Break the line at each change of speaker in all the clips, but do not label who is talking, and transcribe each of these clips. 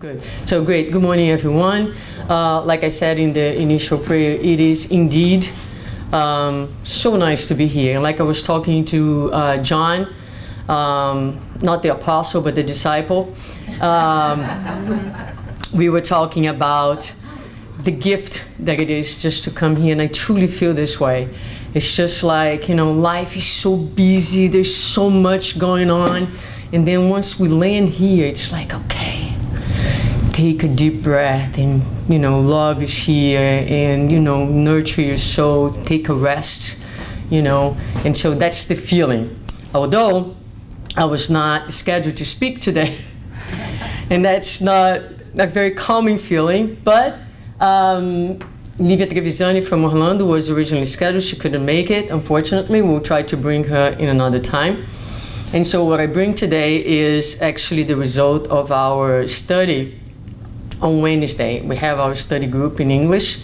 Good. So great. Good morning, everyone. Like I said in the initial prayer, it is indeed so nice to be here. And like I was talking to John, not the apostle, but the disciple, we were talking about the gift that it is just to come here. And I truly feel this way. It's just like, life is so busy. There's so much going on. And then once we land here, it's like, okay, take a deep breath and, love is here and, nurture your soul, take a rest, And so that's the feeling. Although I was not scheduled to speak today. And that's not a very calming feeling, but Lívia Trevisani from Orlando was originally scheduled. She couldn't make it, unfortunately. We'll try to bring her in another time. And so what I bring today is actually the result of our study on Wednesday. We have our study group in English,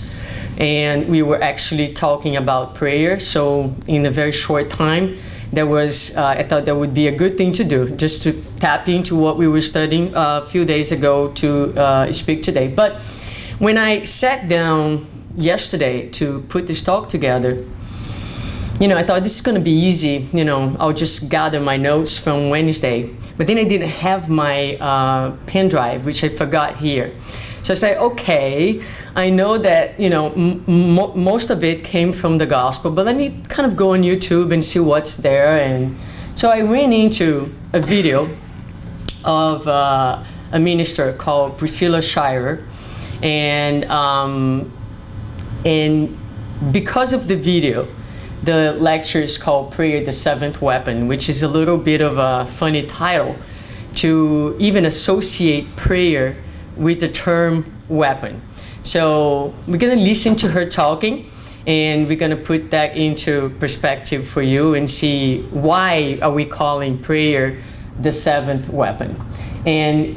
and we were actually talking about prayer. So in a very short time, I thought that would be a good thing to do, just to tap into what we were studying a few days ago to speak today. But when I sat down yesterday to put this talk together, I thought this is going to be easy. I'll just gather my notes from Wednesday. But then I didn't have my pen drive, which I forgot here. So I said, okay, I know that, most of it came from the gospel, but let me kind of go on YouTube and see what's there. And so I ran into a video of a minister called Priscilla Shirer. And because of the video, the lecture is called Prayer, the Seventh Weapon, which is a little bit of a funny title to even associate prayer with the term weapon. So we're going to listen to her talking, and we're going to put that into perspective for you and see why are we calling prayer the seventh weapon. And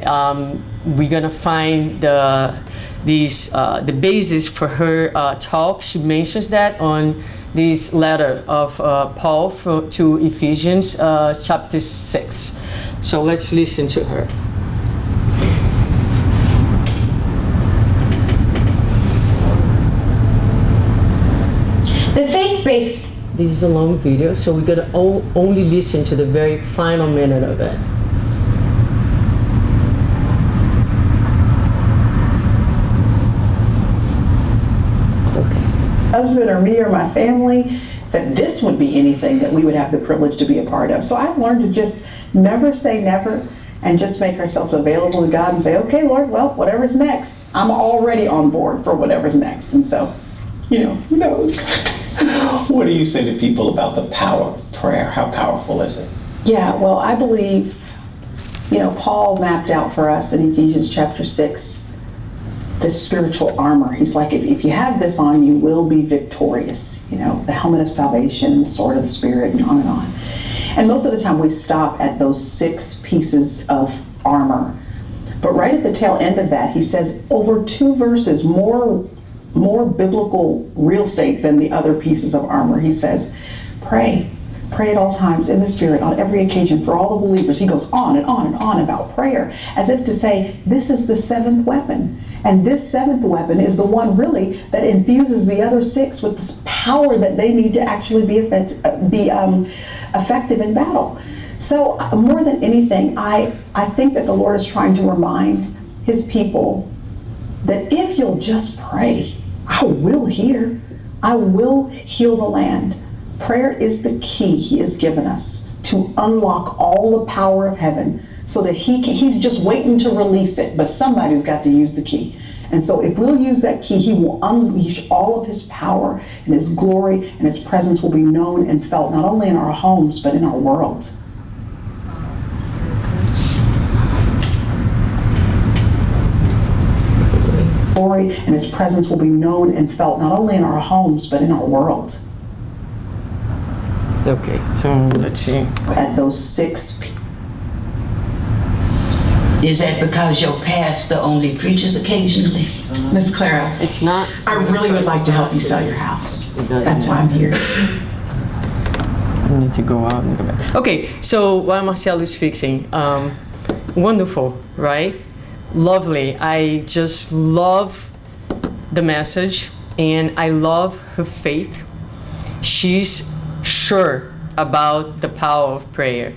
we're going to find the basis for her talk. She mentions that on this letter of Paul to Ephesians chapter 6. So let's listen to her.
The faith-based...
This is a long video, so we're going to only listen to the very final minute of it.
Husband or me or my family, that this would be anything that we would have the privilege to be a part of. So I've learned to just never say never and just make ourselves available to God and say, okay, Lord, well, whatever's next, I'm already on board for whatever's next. And so, who knows?
What do you say to people about the power of prayer? How powerful is it?
Yeah, well, I believe, Paul mapped out for us in Ephesians chapter 6, this spiritual armor. He's like, if you have this on, you will be victorious. The helmet of salvation, the sword of the Spirit, and on and on. And most of the time we stop at those 6 pieces of armor. But right at the tail end of that, he says over 2 verses, more biblical real estate than the other pieces of armor. He says, pray at all times in the Spirit, on every occasion, for all the believers. He goes on and on and on about prayer, as if to say, this is the 7th weapon. And this 7th weapon is the one really that infuses the other 6 with this power that they need to actually be effective in battle. So more than anything, I think that the Lord is trying to remind his people that if you'll just pray, I will hear. I will heal the land. Prayer is the key he has given us to unlock all the power of heaven, so that he's just waiting to release it, but somebody's got to use the key. And so if we'll use that key, he will unleash all of his power and his glory, and his presence will be known and felt not only in our homes, but in our world. Glory and his presence will be known and felt not only in our homes, but in our world.
Okay, so let's see.
At those 6
Is that because your pastor only preaches occasionally?
Miss Clara,
It's not.
I really would like to help you sell your house. That's why I'm here.
I need to go out and go back. Okay, so while Marcelo is fixing, wonderful, right? lovely. I just love the message, and I love her faith. She's sure about the power of prayer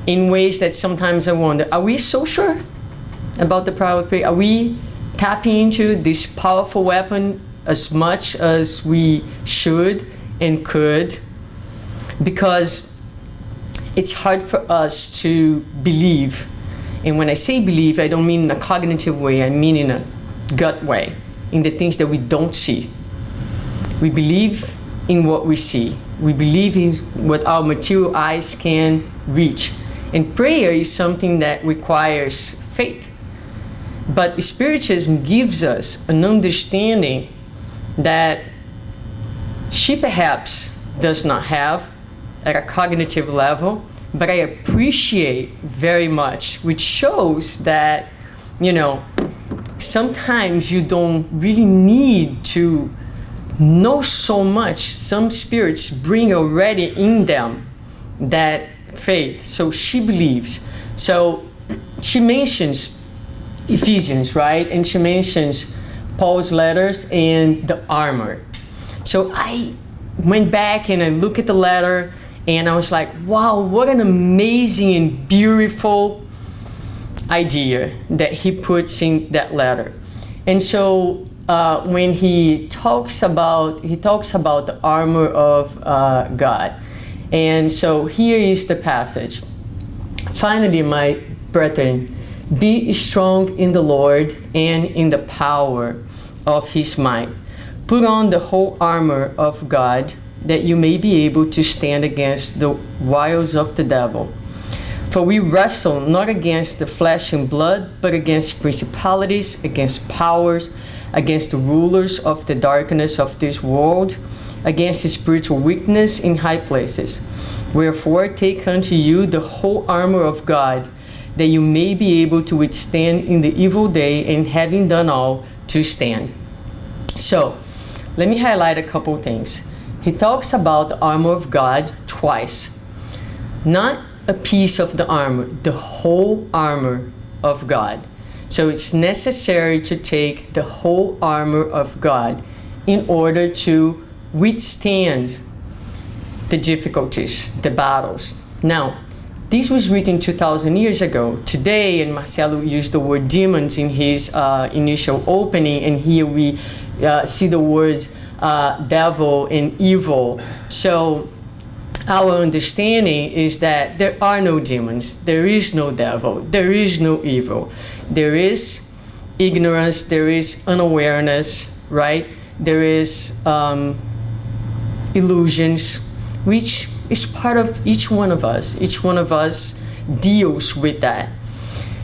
in ways that sometimes I wonder, are we so sure about the power of prayer? Are we tapping into this powerful weapon as much as we should and could? Because it's hard for us to believe. And when I say believe, I don't mean in a cognitive way, I mean in a gut way, in the things that we don't see. We believe in what we see. We believe in what our material eyes can reach. And prayer is something that requires faith. But Spiritism gives us an understanding that she perhaps does not have at a cognitive level, but I appreciate very much, which shows that, sometimes you don't really need to know so much. Some spirits bring already in them that faith. So she believes. So she mentions Ephesians, right? And she mentions Paul's letters and the armor. So I went back and I looked at the letter and I was like, wow, what an amazing and beautiful idea that he puts in that letter. And so when he talks about the armor of God. And so here is the passage. Finally, my brethren, be strong in the Lord and in the power of his might. Put on the whole armor of God, that you may be able to stand against the wiles of the devil. For we wrestle not against the flesh and blood, but against principalities, against powers, against the rulers of the darkness of this world, against the spiritual weakness in high places. Wherefore take unto you the whole armor of God, that you may be able to withstand in the evil day, and having done all, to stand. So, let me highlight a couple things. He talks about the armor of God twice. Not a piece of the armor, the whole armor of God. So it's necessary to take the whole armor of God in order to withstand the difficulties, the battles. Now, this was written 2,000 years ago. Today, and Marcelo used the word demons in his initial opening, and here we see the words devil and evil. So our understanding is that there are no demons, there is no devil, there is no evil. There is ignorance, there is unawareness, right? There is illusions, which is part of each one of us. Each one of us deals with that.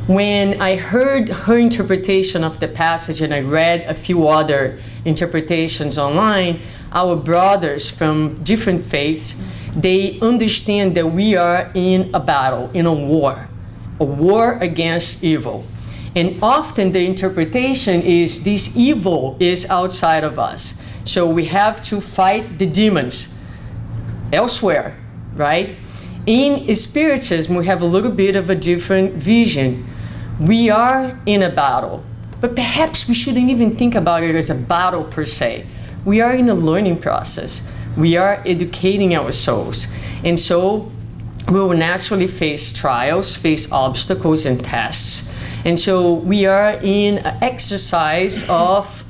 When I heard her interpretation of the passage and I read a few other interpretations online, our brothers from different faiths, they understand that we are in a battle, in a war against evil. And often the interpretation is this evil is outside of us. So we have to fight the demons elsewhere, right? In Spiritism, we have a little bit of a different vision. We are in a battle, but perhaps we shouldn't even think about it as a battle per se. We are in a learning process. We are educating our souls. And so we will naturally face trials, face obstacles and tests. And so we are in an exercise of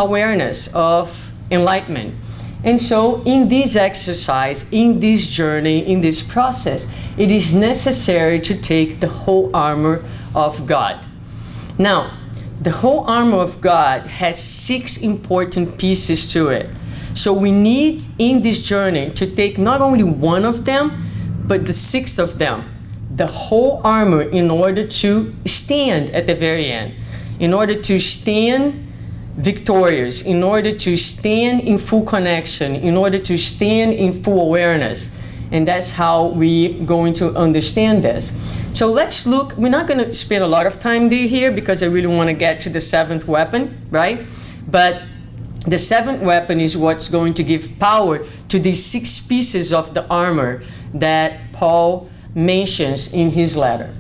awareness, of enlightenment. And so in this exercise, in this journey, in this process, it is necessary to take the whole armor of God. Now, the whole armor of God has 6 important pieces to it. So we need in this journey to take not only one of them, but the 6 of them. The whole armor in order to stand at the very end. In order to stand victorious, in order to stand in full connection, in order to stand in full awareness. And that's how we're going to understand this. So let's look, we're not going to spend a lot of time here because I really want to get to the 7th weapon, right? But the 7th weapon is what's going to give power to these 6 pieces of the armor that Paul mentions in his letter.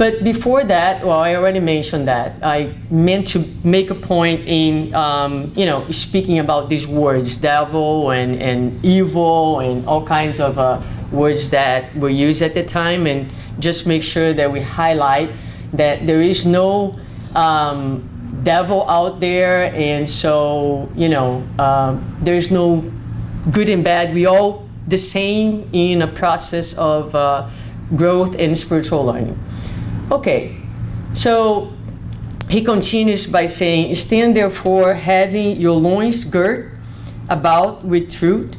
But before that, well, I already mentioned that. I meant to make a point in, speaking about these words, devil and evil and all kinds of words that were used at the time, and just make sure that we highlight that there is no devil out there, and so, there's no good and bad. We all the same in a process of growth and spiritual learning. Okay, so he continues by saying, stand therefore having your loins girt about with truth,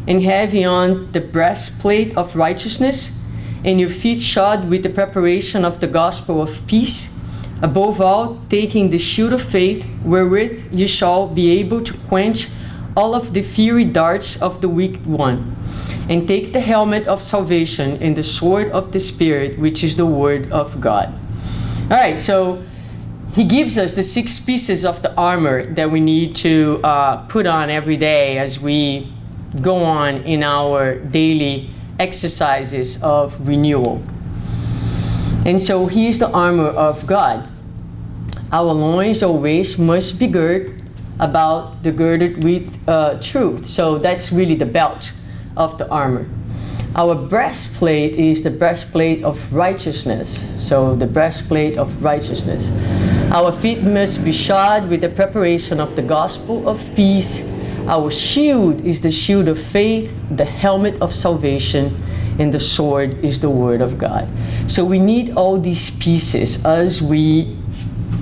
and having on the breastplate of righteousness, and your feet shod with the preparation of the gospel of peace. Above all, taking the shield of faith, wherewith you shall be able to quench all of the fiery darts of the wicked one. And take the helmet of salvation and the sword of the Spirit, which is the word of God. All right, so he gives us the 6 pieces of the armor that we need to put on every day as we go on in our daily exercises of renewal. And so here's the armor of God. Our loins always must be girded about the girded with truth. So that's really the belt of the armor. Our breastplate is the breastplate of righteousness. So the breastplate of righteousness. Our feet must be shod with the preparation of the gospel of peace. Our shield is the shield of faith, the helmet of salvation, and the sword is the word of God. So we need all these pieces as we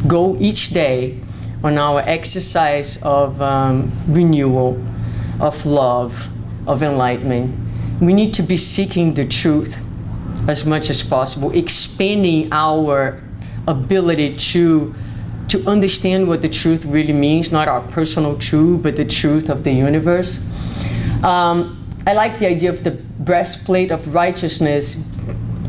go each day on our exercise of renewal, of love, of enlightenment. We need to be seeking the truth as much as possible, expanding our ability to understand what the truth really means, not our personal truth, but the truth of the universe. I like the idea of the breastplate of righteousness,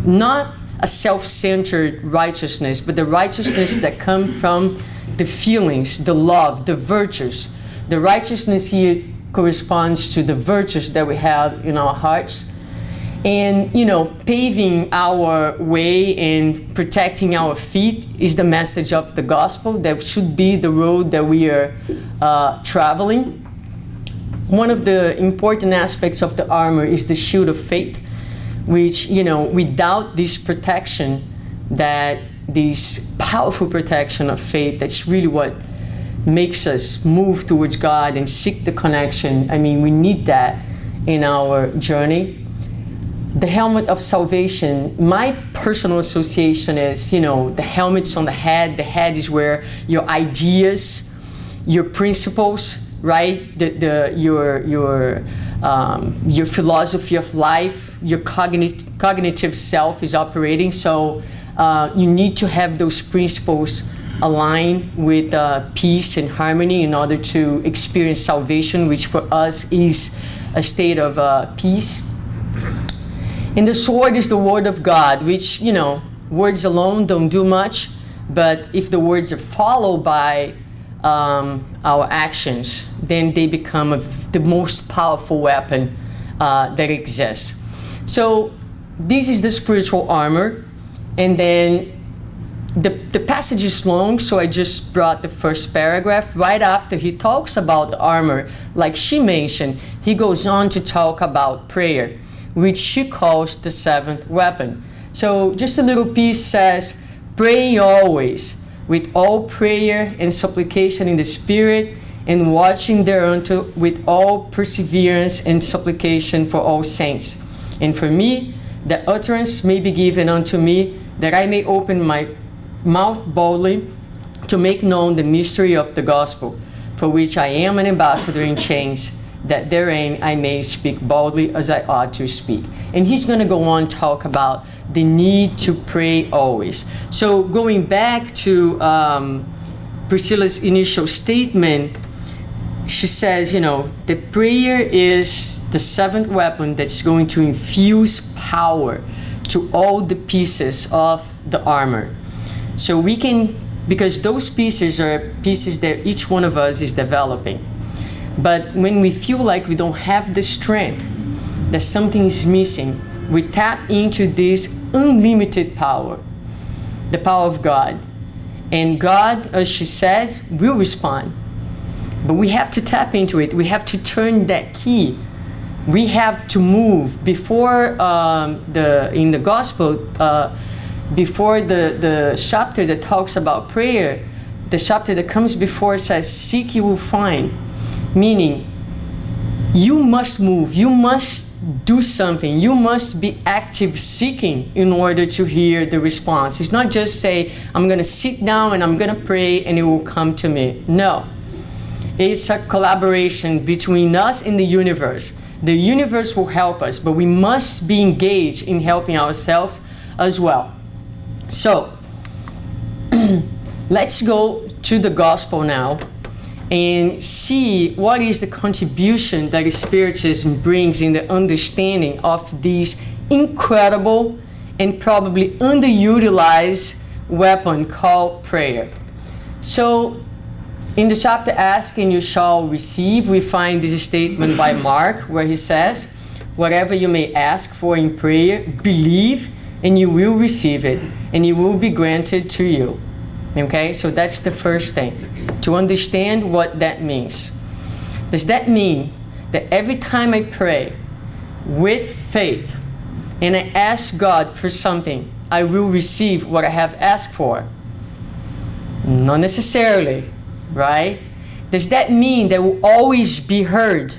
not a self-centered righteousness, but the righteousness that comes from the feelings, the love, the virtues. The righteousness here corresponds to the virtues that we have in our hearts. And, paving our way and protecting our feet is the message of the gospel. That should be the road that we are traveling. One of the important aspects of the armor is the shield of faith, which, without this protection, this powerful protection of faith, that's really what makes us move towards God and seek the connection. I mean, we need that in our journey. The helmet of salvation, my personal association is, the helmet's on the head. The head is where your ideas, your principles, right? Your philosophy of life, your cognitive self is operating. So you need to have those principles aligned with peace and harmony in order to experience salvation, which for us is a state of peace. And the sword is the word of God, which, words alone don't do much, but if the words are followed by our actions, then they become the most powerful weapon that exists. So this is the spiritual armor. And then the passage is long, so I just brought the first paragraph. Right after he talks about the armor, like she mentioned, he goes on to talk about prayer, which she calls the 7th weapon. So just a little piece says, praying always, with all prayer and supplication in the Spirit, and watching thereunto with all perseverance and supplication for all saints. And for me, that utterance may be given unto me, that I may open my mouth boldly to make known the mystery of the gospel, for which I am an ambassador in chains, that therein I may speak boldly as I ought to speak. And he's going to go on to talk about the need to pray always. So going back to Priscilla's initial statement, she says, the prayer is the 7th weapon that's going to infuse power to all the pieces of the armor. So we can, because those pieces are pieces that each one of us is developing. But when we feel like we don't have the strength, that something is missing, we tap into this unlimited power the power of God. And God, as she said, will respond. But we have to tap into it. We have to turn that key. We have to move. Before in the gospel, before the chapter that talks about prayer, the chapter that comes before says, seek you will find. Meaning, you must move. You must do something. You must be active seeking in order to hear the response. It's not just say, I'm going to sit down and I'm going to pray and it will come to me. No. It's a collaboration between us and the universe. The universe will help us, but we must be engaged in helping ourselves as well. So, let's go to the gospel now and see what is the contribution that Spiritism brings in the understanding of this incredible and probably underutilized weapon called prayer. So, in the chapter Ask and You Shall Receive, we find this statement by Mark where he says, whatever you may ask for in prayer, believe and you will receive it, and it will be granted to you. Okay, so that's the first thing, to understand what that means. Does that mean that every time I pray with faith and I ask God for something, I will receive what I have asked for? Not necessarily, right? Does that mean that will always be heard?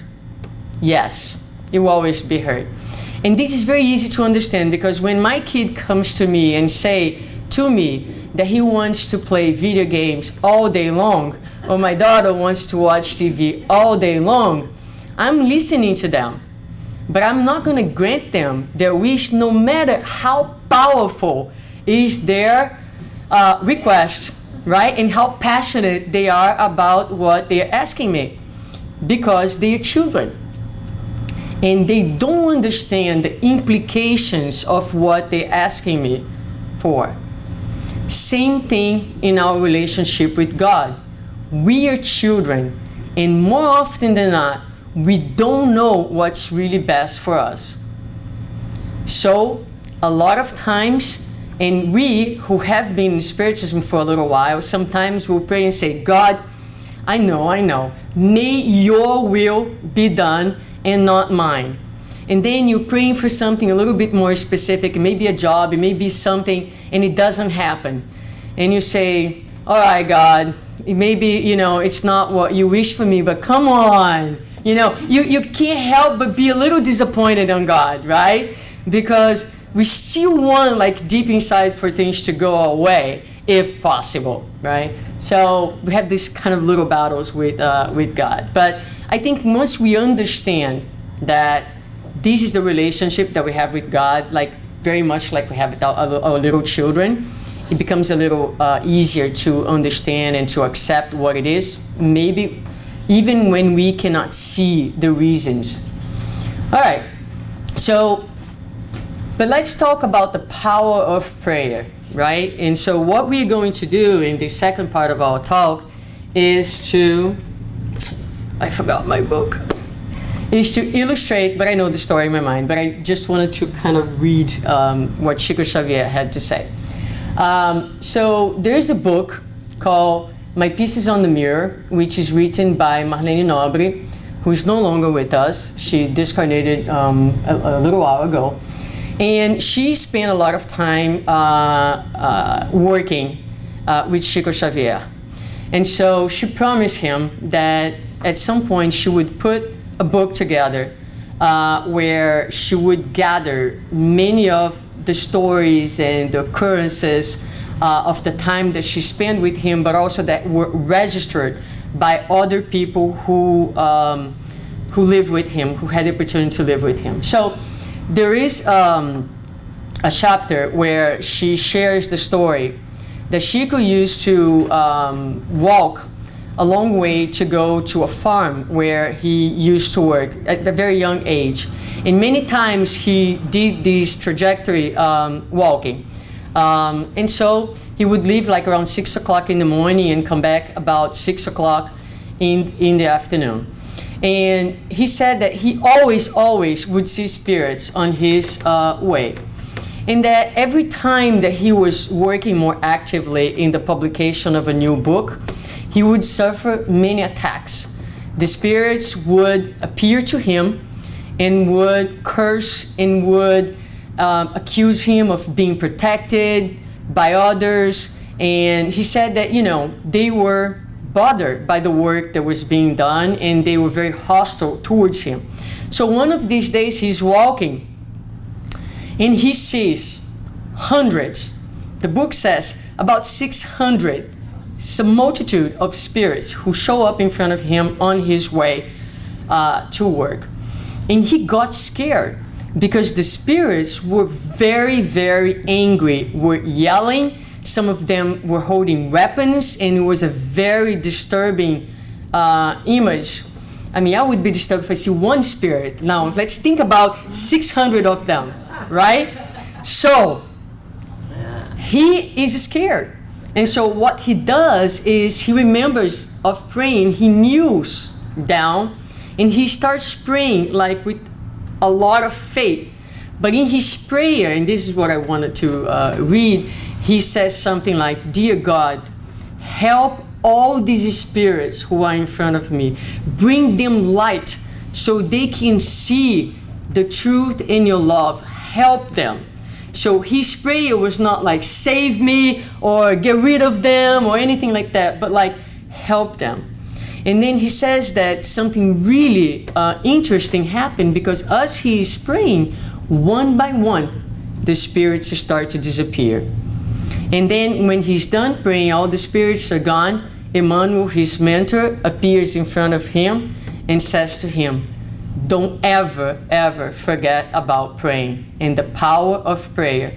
Yes, it will always be heard. And this is very easy to understand, because when my kid comes to me and say to me that he wants to play video games all day long, or my daughter wants to watch TV all day long, I'm listening to them. But I'm not going to grant them their wish, no matter how powerful is their request, right? And how passionate they are about what they're asking me. Because they're children. And they don't understand the implications of what they're asking me for. Same thing in our relationship with God. We are children, and more often than not, we don't know what's really best for us. So, a lot of times, and we who have been in Spiritism for a little while, sometimes we'll pray and say, God, I know, may your will be done and not mine. And then you're praying for something a little bit more specific. It may be a job, it may be something, and it doesn't happen. And you say, all right, God, it may be, it's not what you wish for me, but come on. You can't help but be a little disappointed on God, right? Because we still want, like, deep inside for things to go our way, if possible, right? So we have these kind of little battles with God. But I think once we understand that this is the relationship that we have with God, like very much like we have with our little children, it becomes a little easier to understand and to accept what it is, maybe even when we cannot see the reasons. All right, so, but let's talk about the power of prayer, right? And so what we're going to do in the second part of our talk is to, I forgot my book, is to illustrate, but I know the story in my mind, but I just wanted to kind of read what Chico Xavier had to say. So there's a book called My Pieces on the Mirror, which is written by Marlene Nobre, who is no longer with us. She discarnated a little while ago. And she spent a lot of time working with Chico Xavier. And so she promised him that at some point she would put a book together where she would gather many of the stories and the occurrences of the time that she spent with him, but also that were registered by other people who lived with him, who had the opportunity to live with him. So there is a chapter where she shares the story that Chico used to walk a long way to go to a farm where he used to work at a very young age. And many times he did this trajectory walking. And so he would leave like around 6 o'clock in the morning and come back about 6 o'clock in the afternoon. And he said that he always would see spirits on his way. And that every time that he was working more actively in the publication of a new book, he would suffer many attacks. The spirits would appear to him and would curse and would accuse him of being protected by others. And he said that, they were bothered by the work that was being done and they were very hostile towards him. So one of these days he's walking and he sees hundreds, the book says about 600, it's a multitude of spirits who show up in front of him on his way to work. And he got scared because the spirits were very, very angry, were yelling. Some of them were holding weapons, and it was a very disturbing image. I mean, I would be disturbed if I see one spirit. Now, let's think about 600 of them, right? So, he is scared. And so what he does is he remembers of praying, he kneels down, and he starts praying like with a lot of faith. But in his prayer, and this is what I wanted to read, he says something like, "Dear God, help all these spirits who are in front of me. Bring them light so they can see the truth in your love. Help them." So his prayer was not like, save me or get rid of them or anything like that, but like, help them. And then he says that something really interesting happened, because as he is praying, one by one, the spirits start to disappear. And then when he's done praying, all the spirits are gone. Emmanuel, his mentor, appears in front of him and says to him, "Don't ever, ever forget about praying and the power of prayer.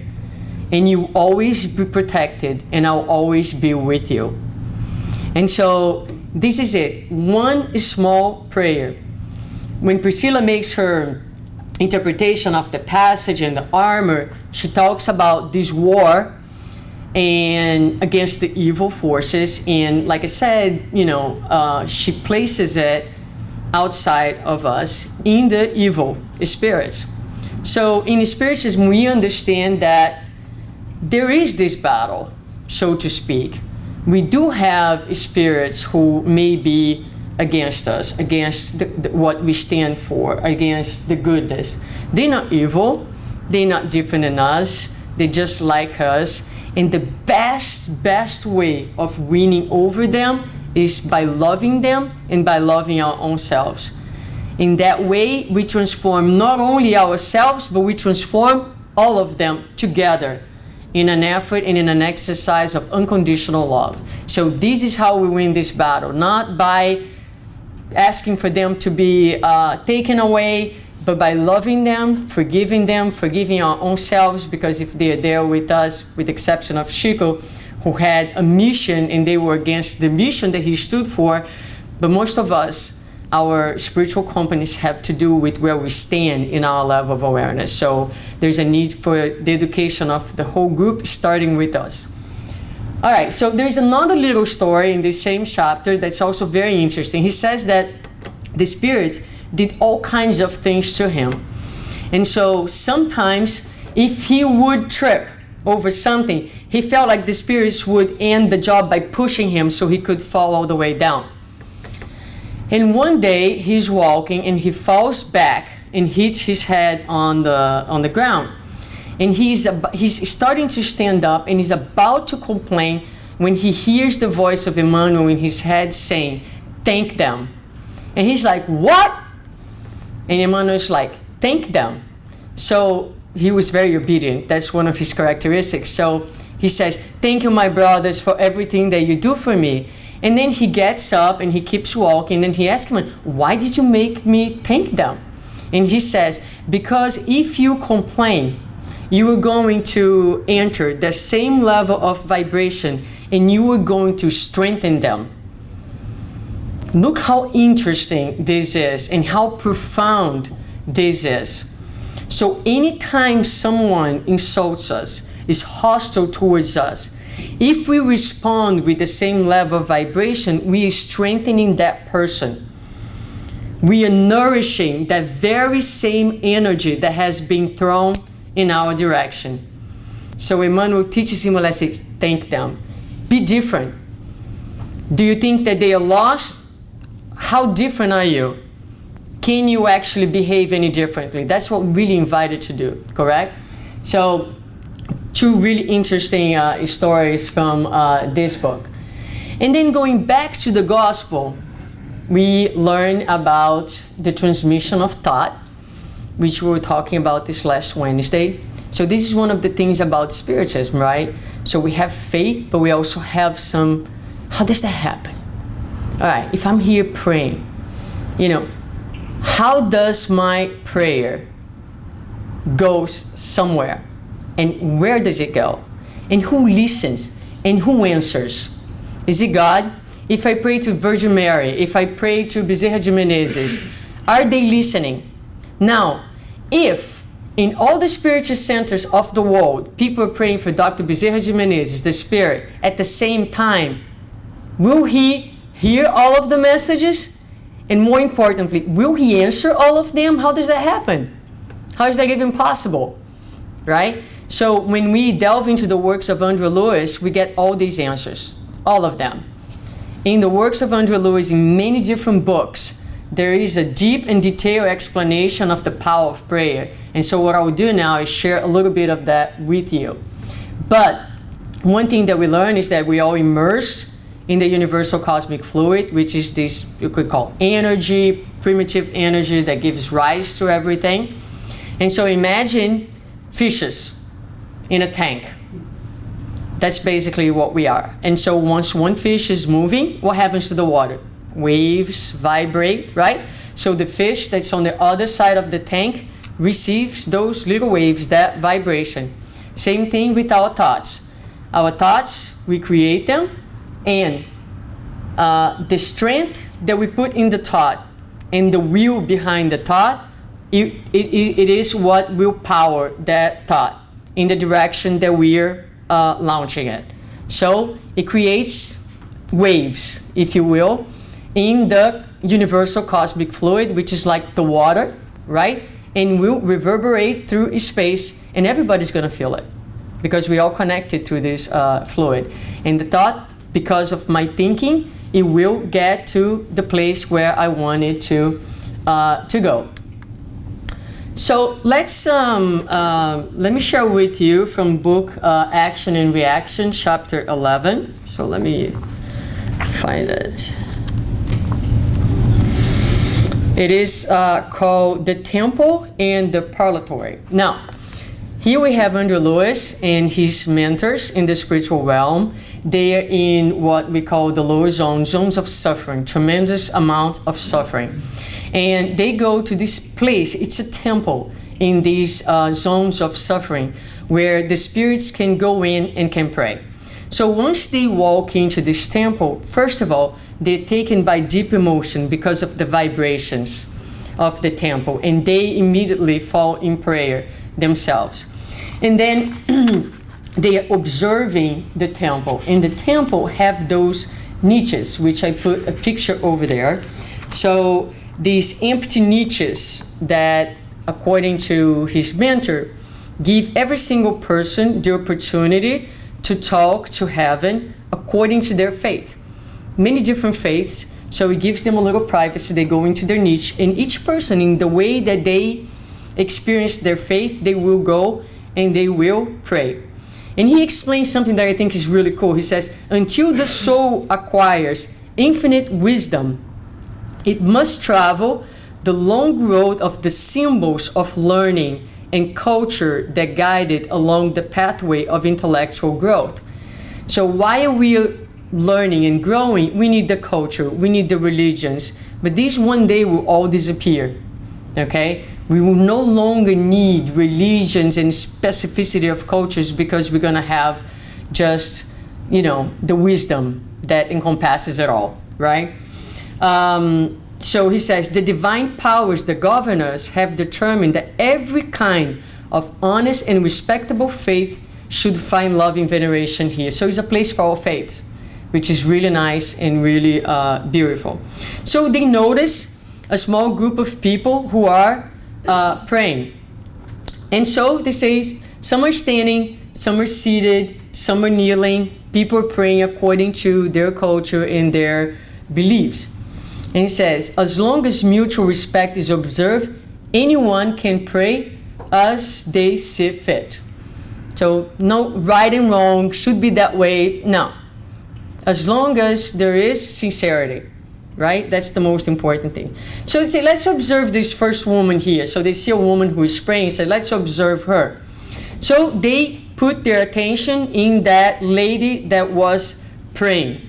And you always be protected, and I'll always be with you." And so this is it. One small prayer. When Priscilla makes her interpretation of the passage and the armor, she talks about this war and against the evil forces. And like I said, she places it outside of us in the evil spirits. So in spiritism, we understand that there is this battle, so to speak. We do have spirits who may be against us, against what we stand for, against the goodness. They're not evil. They're not different than us. They're just like us. And the best way of winning over them is by loving them and by loving our own selves. In that way, we transform not only ourselves, but we transform all of them together in an effort and in an exercise of unconditional love. So this is how we win this battle, not by asking for them to be taken away, but by loving them, forgiving our own selves, because if they're there with us, with the exception of Chico, who had a mission and they were against the mission that he stood for, but most of us, our spiritual companies have to do with where we stand in our level of awareness. So there's a need for the education of the whole group, starting with us. All right, so there's another little story in this same chapter that's also very interesting. He says that the spirits did all kinds of things to him. And so sometimes if he would trip over something, he felt like the spirits would end the job by pushing him so he could fall all the way down. And one day he's walking and he falls back and hits his head on the ground. And he's starting to stand up and he's about to complain when he hears the voice of Emmanuel in his head saying, "Thank them." And he's like, "What?" And Emmanuel's like, "Thank them." So he was very obedient. That's one of his characteristics. So he says, "Thank you, my brothers, for everything that you do for me." And then he gets up and he keeps walking. Then he asks him, "Why did you make me thank them?" And he says, "Because if you complain, you are going to enter the same level of vibration and you are going to strengthen them." Look how interesting this is and how profound this is. So anytime someone insults us, is hostile towards us, if we respond with the same level of vibration, we are strengthening that person. We are nourishing that very same energy that has been thrown in our direction. So Emmanuel teaches him, let's say, thank them. Be different. Do you think that they are lost? How different are you? Can you actually behave any differently? That's what we're really invited to do, correct? So, two really interesting stories from this book. And then going back to the gospel, we learn about the transmission of thought, which we were talking about this last Wednesday. So this is one of the things about spiritism, right? So we have faith, but we also have some, how does that happen? All right, if I'm here praying, how does my prayer goes somewhere? And where does it go? And who listens? And who answers? Is it God? If I pray to Virgin Mary, if I pray to Bezerra de Menezes, are they listening? Now, if in all the spiritual centers of the world, people are praying for Dr. Bezerra de Menezes, the Spirit, at the same time, will he hear all of the messages? And more importantly, will he answer all of them? How does that happen? How is that even possible? Right? So when we delve into the works of Andrew Lewis, we get all these answers, all of them. In the works of Andrew Lewis, in many different books, there is a deep and detailed explanation of the power of prayer. And so what I will do now is share a little bit of that with you. But one thing that we learn is that we all immersed in the universal cosmic fluid, which is this, you could call energy, primitive energy that gives rise to everything. And so imagine fishes in a tank. That's basically what we are. And so once one fish is moving, what happens to the water? Waves vibrate, right? So the fish that's on the other side of the tank receives those little waves, that vibration. Same thing with our thoughts. Our thoughts, we create them, and the strength that we put in the thought and the will behind the thought, it is what will power that thought in the direction that we're launching it. So it creates waves, if you will, in the universal cosmic fluid, which is like the water, right? And will reverberate through space, and everybody's going to feel it because we all connected through this fluid. And the thought, because of my thinking, it will get to the place where I want it to go. So let me share with you from book Action and Reaction, chapter 11. So let me find it. It is called The Temple and the Purgatory. Now, here we have Andrew Lewis and his mentors in the spiritual realm. They are in what we call the lower zones of suffering, tremendous amount of suffering. And they go to this place, it's a temple in these zones of suffering where the spirits can go in and can pray. So once they walk into this temple, first of all, they're taken by deep emotion because of the vibrations of the temple, and they immediately fall in prayer themselves. And then they are observing the temple, and the temple have those niches, which I put a picture over there. So these empty niches that, according to his mentor, give every single person the opportunity to talk to heaven according to their faith. Many different faiths, so it gives them a little privacy. They go into their niche, and each person, in the way that they experience their faith, they will go and they will pray. And he explains something that I think is really cool. He says, until the soul acquires infinite wisdom, it must travel the long road of the symbols of learning and culture that guided along the pathway of intellectual growth. So while we are learning and growing, we need the culture, we need the religions, but these one day will all disappear, okay? We will no longer need religions and specificity of cultures because we're gonna have just, the wisdom that encompasses it all, right? So he says, the divine powers that govern us have determined that every kind of honest and respectable faith should find love and veneration here. So it's a place for all faiths, which is really nice and really beautiful. So they notice a small group of people who are praying. And so they say, some are standing, some are seated, some are kneeling. People are praying according to their culture and their beliefs. And he says, as long as mutual respect is observed, anyone can pray as they see fit. So no right and wrong, should be that way. No. As long as there is sincerity, right? That's the most important thing. So they say, let's observe this first woman here. So they see a woman who is praying, say, let's observe her. So they put their attention in that lady that was praying.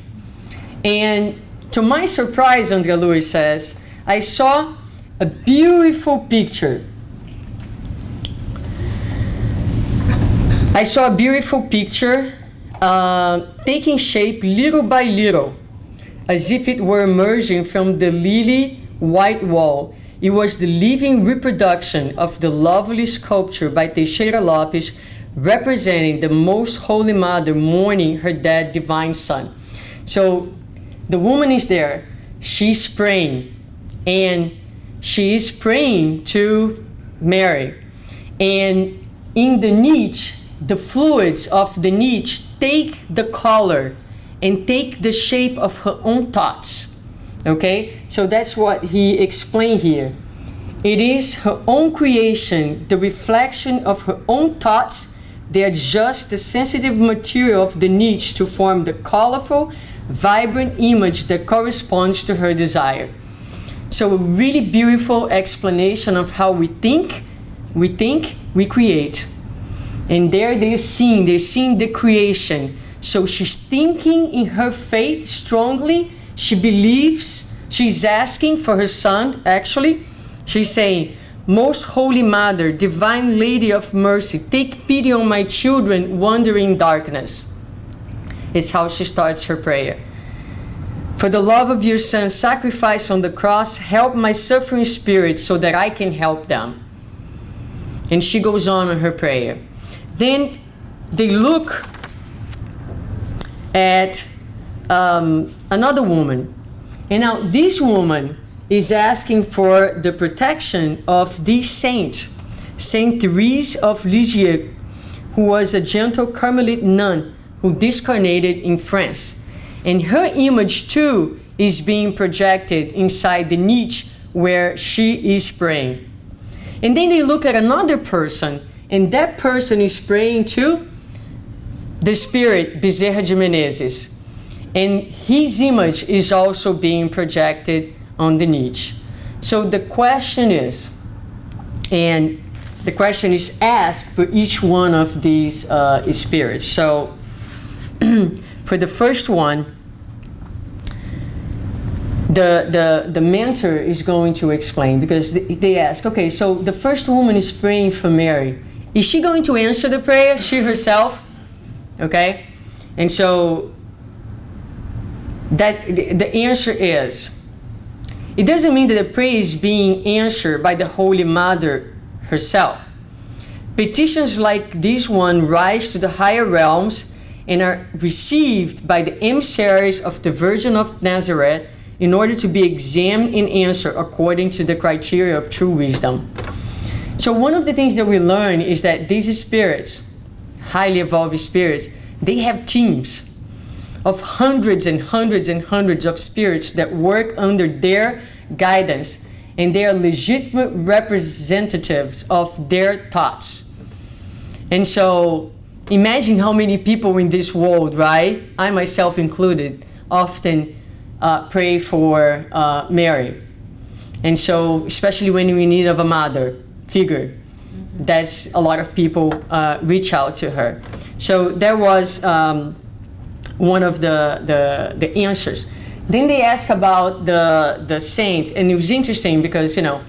And to my surprise, Andrea Lewis says, I saw a beautiful picture. I saw a beautiful picture taking shape little by little, as if it were emerging from the lily white wall. It was the living reproduction of the lovely sculpture by Teixeira Lopes, representing the Most Holy Mother mourning her dead divine son. So the woman is there, she's praying, and she is praying to Mary. And in the niche, the fluids of the niche take the color and take the shape of her own thoughts. Okay? So that's what he explained here. It is her own creation, the reflection of her own thoughts. They adjust the sensitive material of the niche to form the colorful, vibrant image that corresponds to her desire. So a really beautiful explanation of how we think, we create. And there they're seeing the creation. So she's thinking in her faith strongly. She believes, she's asking for her son, actually. She's saying, Most Holy Mother, Divine Lady of Mercy, take pity on my children wandering in darkness. It's how she starts her prayer. For the love of your Son, sacrifice on the cross, help my suffering spirit so that I can help them. And she goes on in her prayer. Then they look at another woman. And now this woman is asking for the protection of this saint, Saint Therese of Lisieux, who was a gentle Carmelite nun who discarnated in France. And her image too is being projected inside the niche where she is praying. And then they look at another person, and that person is praying to the spirit Bezerra de Menezes. And his image is also being projected on the niche. So the question is, and the question is asked for each one of these spirits. So for the first one, the mentor is going to explain, because they ask, okay, so the first woman is praying for Mary. Is she going to answer the prayer, she herself? Okay? And so that the answer is, it doesn't mean that the prayer is being answered by the Holy Mother herself. Petitions like this one rise to the higher realms and are received by the emissaries of the Virgin of Nazareth in order to be examined and answered according to the criteria of true wisdom. So one of the things that we learn is that these spirits, highly evolved spirits, they have teams of hundreds and hundreds and hundreds of spirits that work under their guidance, and they are legitimate representatives of their thoughts. And so imagine how many people in this world, right? I myself included, often pray for Mary. And so, especially when we need of a mother figure, that's a lot of people reach out to her. So there was one of the answers. Then they ask about the saint, and it was interesting because, you know,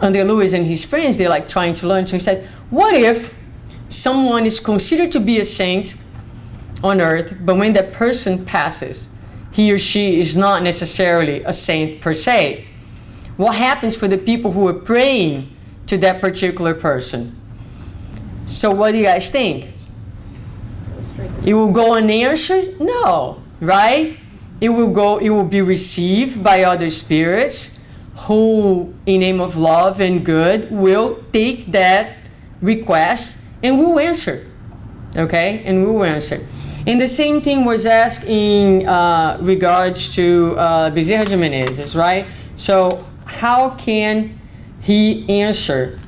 André Luiz and his friends, they're like trying to learn. So he said, what if someone is considered to be a saint on earth, but when that person passes, he or she is not necessarily a saint per se? What happens for the people who are praying to that particular person? So what do you guys think? It will go unanswered? No, right? It will be received by other spirits who, in name of love and good, will take that request and will answer. Okay, and we will answer. And the same thing was asked in regards to Bezerra de Menezes, right? So how can he answer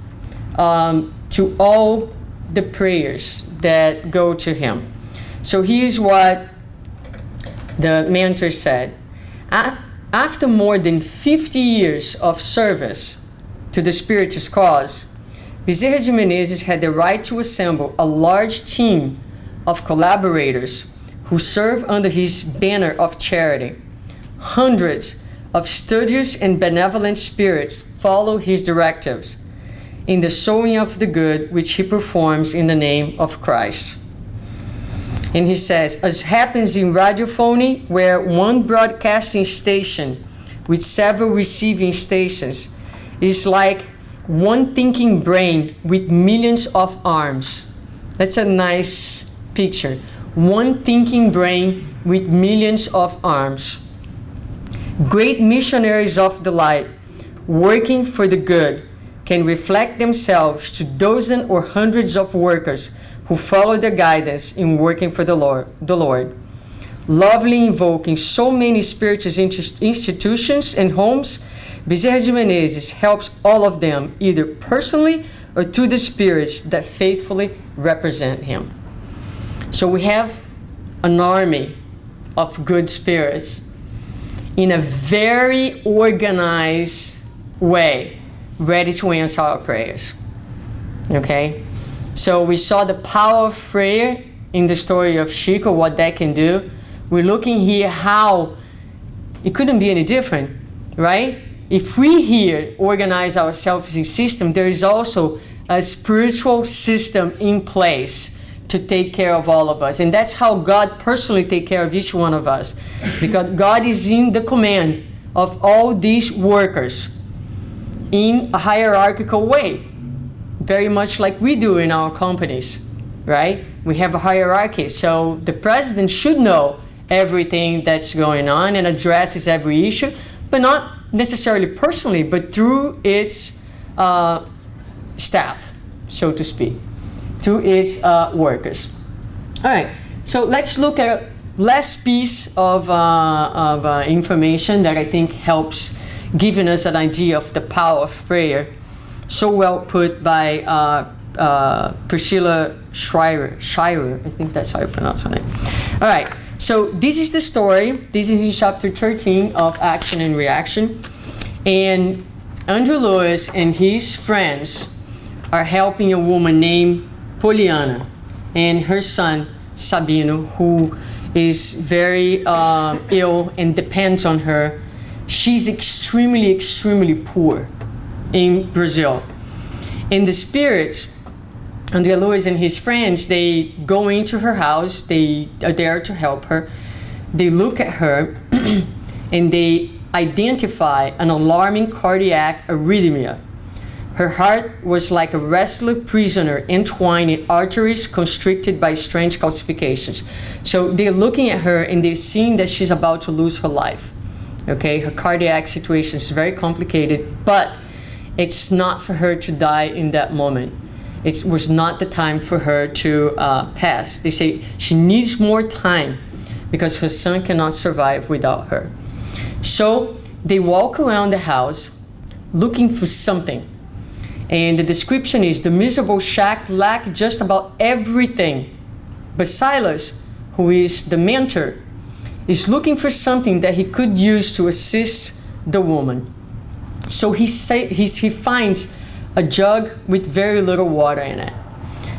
to all the prayers that go to him? So here's what the mentor said. After more than 50 years of service to the Spiritist cause, Bezerra de Menezes had the right to assemble a large team of collaborators who serve under his banner of charity. Hundreds of studious and benevolent spirits follow his directives in the sowing of the good which he performs in the name of Christ. And he says, as happens in radiophony, where one broadcasting station with several receiving stations is like one thinking brain with millions of arms. That's a nice picture. One thinking brain with millions of arms. Great missionaries of the light, working for the good, can reflect themselves to dozens or hundreds of workers who follow their guidance in working for the Lord. Lovely invoking so many spiritual institutions and homes, Bezerra de Menezes helps all of them, either personally or through the spirits that faithfully represent him. So we have an army of good spirits in a very organized way, ready to answer our prayers. Okay? So we saw the power of prayer in the story of Chico, what that can do. We're looking here how it couldn't be any different, right? If we here organize ourselves in system, there is also a spiritual system in place to take care of all of us. And that's how God personally takes care of each one of us. Because God is in the command of all these workers in a hierarchical way. Very much like we do in our companies, right? We have a hierarchy. So the president should know everything that's going on and addresses every issue, but not necessarily personally, but through its staff, so to speak, through its workers. All right, so let's look at last piece of information that I think helps giving us an idea of the power of prayer. So well put by Priscilla Schreier. I think that's how you pronounce her name. All right. So this is the story. This is in chapter 13 of Action and Reaction. And Andrew Lewis and his friends are helping a woman named Poliana and her son Sabino, who is very ill and depends on her. She's extremely, extremely poor in Brazil. And the spirits, Andrea Lewis and his friends, they go into her house, they are there to help her. They look at her and they identify an alarming cardiac arrhythmia. Her heart was like a restless prisoner entwined in arteries constricted by strange calcifications. So they're looking at her and they're seeing that she's about to lose her life. Okay, her cardiac situation is very complicated, but it's not for her to die in that moment. It was not the time for her to pass. They say she needs more time because her son cannot survive without her. So they walk around the house looking for something. And the description is, the miserable shack lacked just about everything. But Silas, who is the mentor, is looking for something that he could use to assist the woman. So he finds a jug with very little water in it.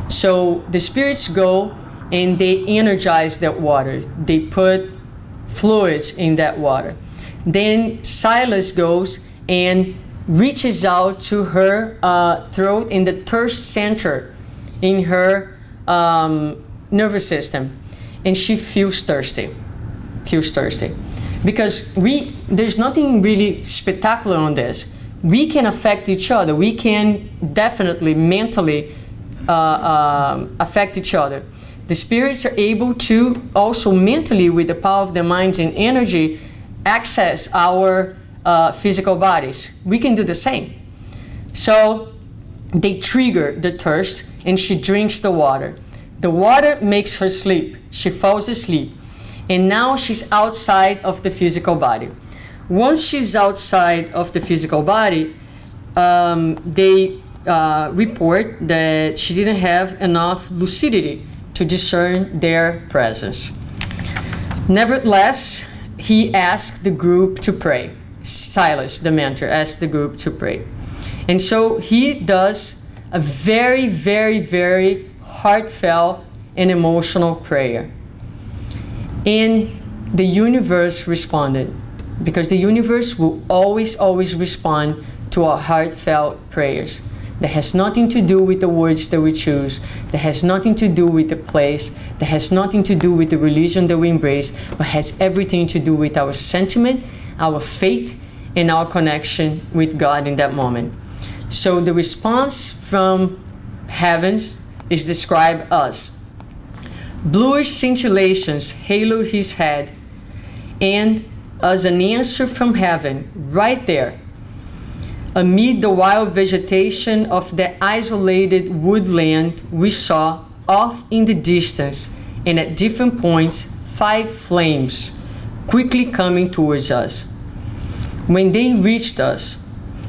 So the spirits go and they energize that water. They put fluids in that water. Then Silas goes and reaches out to her throat in the thirst center in her nervous system, and she feels thirsty. Because there's nothing really spectacular on this. We can affect each other. We can definitely mentally affect each other. The spirits are able to also mentally, with the power of their minds and energy, access our physical bodies. We can do the same. So they trigger the thirst and she drinks the water. The water makes her sleep. She falls asleep. And now she's outside of the physical body. Once she's outside of the physical body, they report that she didn't have enough lucidity to discern their presence. Nevertheless, he asked the group to pray. Silas, the mentor, asked the group to pray. And so he does a very, very, very heartfelt and emotional prayer. And the universe responded, because the universe will always, always respond to our heartfelt prayers. That has nothing to do with the words that we choose, that has nothing to do with the place, that has nothing to do with the religion that we embrace, but has everything to do with our sentiment, our faith, and our connection with God in that moment. So the response from heavens is described as bluish scintillations haloed his head, and as an answer from heaven, right there, amid the wild vegetation of the isolated woodland, we saw off in the distance and at different points 5 flames quickly coming towards us. When they reached us,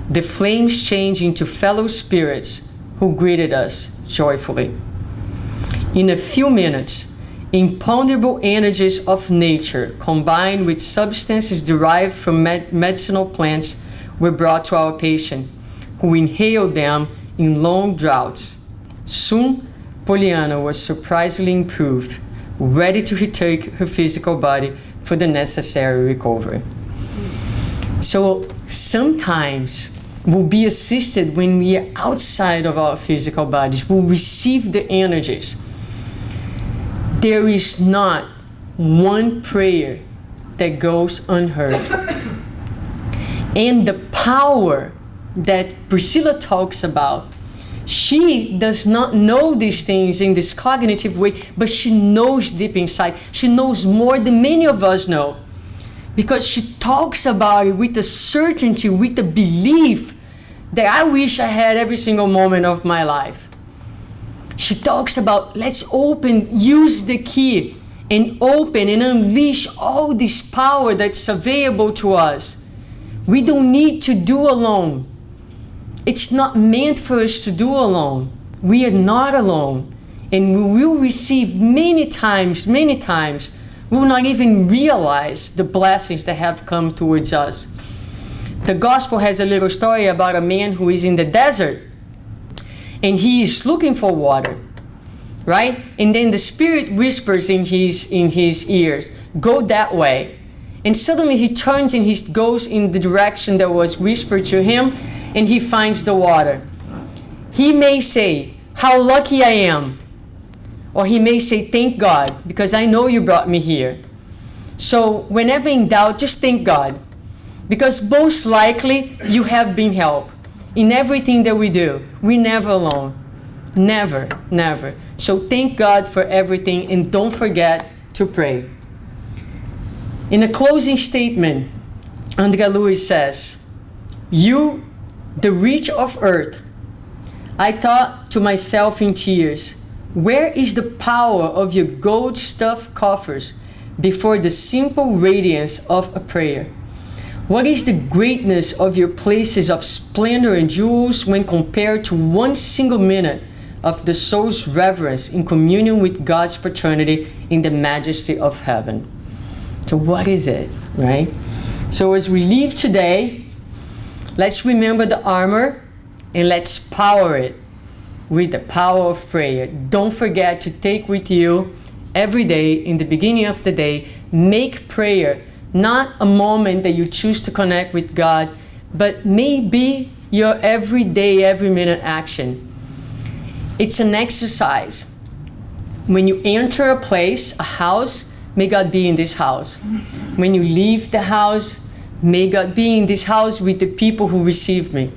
the flames changed into fellow spirits who greeted us joyfully. In a few minutes, imponderable energies of nature combined with substances derived from medicinal plants were brought to our patient, who inhaled them in long draughts. Soon, Pollyanna was surprisingly improved, ready to retake her physical body for the necessary recovery. So sometimes we'll be assisted when we are outside of our physical bodies. We'll receive the energies. There is not one prayer that goes unheard. And the power that Priscilla talks about, she does not know these things in this cognitive way, but she knows deep inside. She knows more than many of us know, because she talks about it with a certainty, with a belief that I wish I had every single moment of my life. She talks about, let's open, use the key, and open and unleash all this power that's available to us. We don't need to do alone. It's not meant for us to do alone. We are not alone. And we will receive many times, we will not even realize the blessings that have come towards us. The gospel has a little story about a man who is in the desert and he is looking for water, right? And then the Spirit whispers in his ears, go that way. And suddenly he turns and he goes in the direction that was whispered to him, and he finds the water. He may say, how lucky I am. Or he may say, thank God, because I know you brought me here. So whenever in doubt, just thank God. Because most likely you have been helped. In everything that we do, we're never alone. Never, never. So thank God for everything, and don't forget to pray. In a closing statement, Andrea Lewis says, you, the rich of earth, I thought to myself in tears, where is the power of your gold-stuffed coffers before the simple radiance of a prayer? What is the greatness of your places of splendor and jewels when compared to one single minute of the soul's reverence in communion with God's paternity in the majesty of heaven? So what is it, right? So as we leave today, let's remember the armor and let's power it with the power of prayer. Don't forget to take with you every day, in the beginning of the day, make prayer not a moment that you choose to connect with God, but maybe your everyday, every minute action. It's an exercise. When you enter a place, a house, may God be in this house. When you leave the house, may God be in this house with the people who receive me.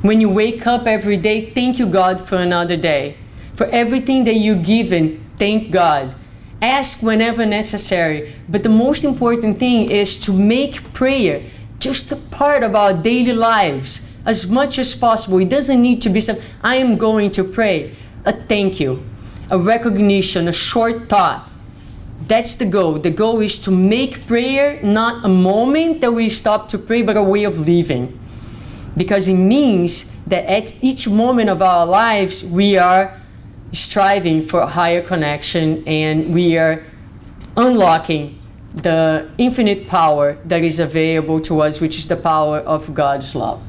When you wake up every day, thank you, God, for another day. For everything that you've given, thank God. Ask whenever necessary. But the most important thing is to make prayer just a part of our daily lives as much as possible. It doesn't need to be something, I am going to pray. A thank you. a recognition, a short thought. That's the goal. The goal is to make prayer not a moment that we stop to pray, but a way of living. Because it means that at each moment of our lives, we are striving for a higher connection, and we are unlocking the infinite power that is available to us, which is the power of God's love.